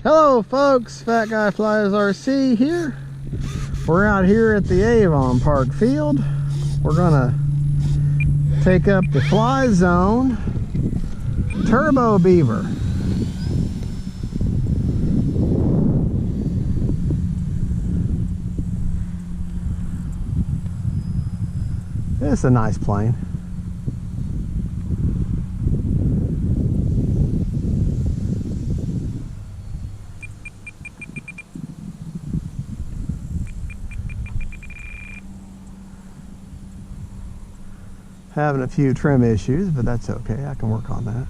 Hello folks, Fat Guy Flies RC here. We're out here at the Avon Park field. We're gonna take up the FlyZone Turbo Beaver. It's a nice plane. Having a few trim issues, but that's okay. I can work on that.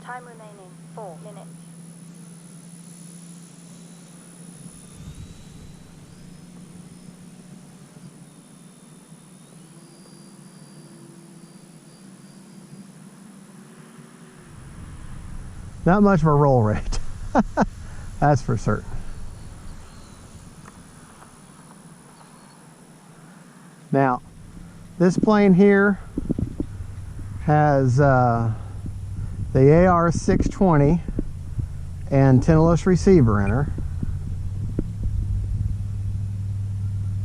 Time remaining 4 minutes. Not much of a roll rate. That's for certain. Now, this plane here has the AR620 antennaless receiver in her.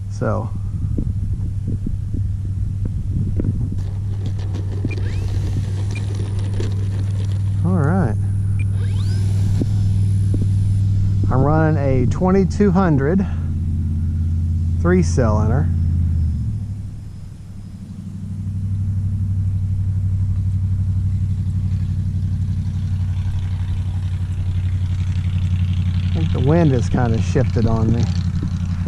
So all right, I'm running a 2200 3-cylinder. I think the wind has kind of shifted on me.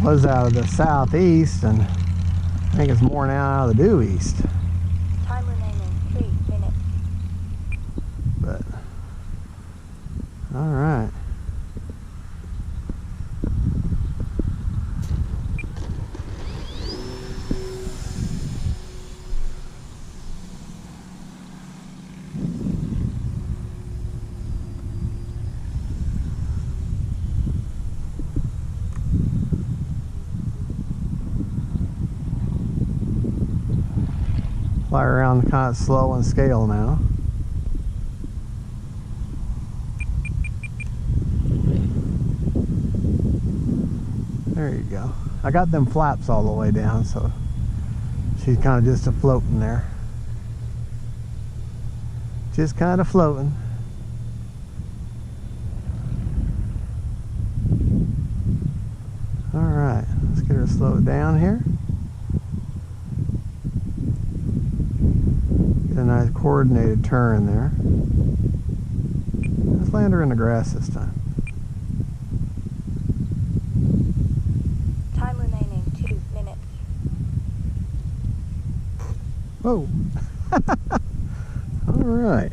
Was out of the southeast, and I think it's more now out of the due east. Time remaining 3 minutes. But all right. Fly around kind of slow and scale now. There you go. I got them flaps all the way down, so she's kind of just floating there. Just kind of floating. All right, let's get her slowed down here. A nice coordinated turn there. Let's land her in the grass this time. Time remaining 2 minutes. Whoa. All right.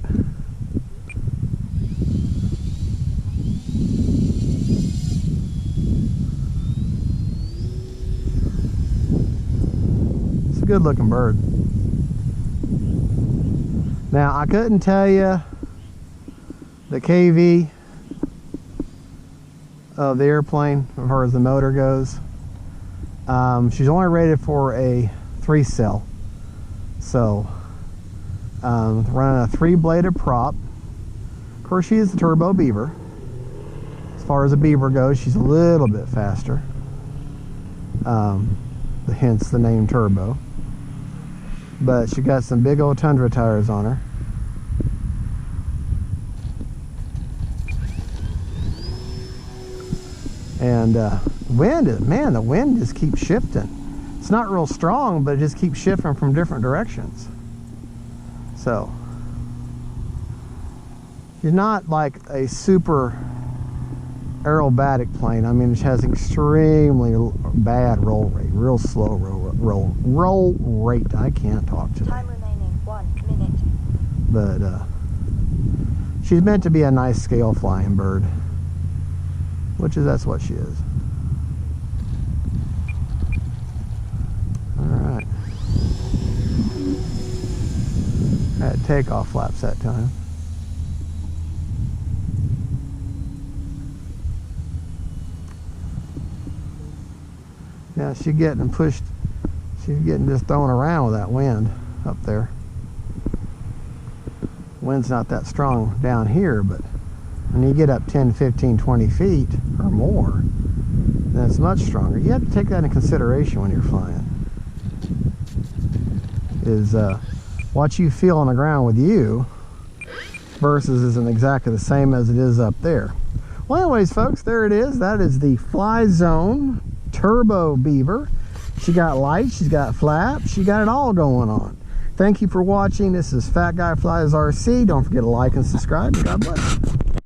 It's a good looking bird. Now, I couldn't tell you the KV of the airplane as far as the motor goes. She's only rated for a 3-cell. So, running a 3-bladed prop. Of course, she is the Turbo Beaver. As far as a Beaver goes, she's a little bit faster. Hence the name Turbo. But she got some big old Tundra tires on her. And the wind just keeps shifting. It's not real strong, but it just keeps shifting from different directions. So she's not like a super aerobatic plane. I mean, it has extremely bad roll rate, real slow roll rate. I can't talk today. Time remaining 1 minute. But she's meant to be a nice scale flying bird, that's what she is. All right. takeoff flaps that time. Yeah, she's getting pushed. She's getting just thrown around with that wind up there. Wind's not that strong down here, but when you get up 10, 15, 20 feet or more, then it's much stronger. You have to take that into consideration when you're flying. Is what you feel on the ground with you versus isn't exactly the same as it is up there. Well, anyways, folks, there it is. That is the FlyZone Turbo Beaver. She got lights, she's got flaps, she got it all going on. Thank you for watching. This is Fat Guy Flies RC. Don't forget to like and subscribe. God bless.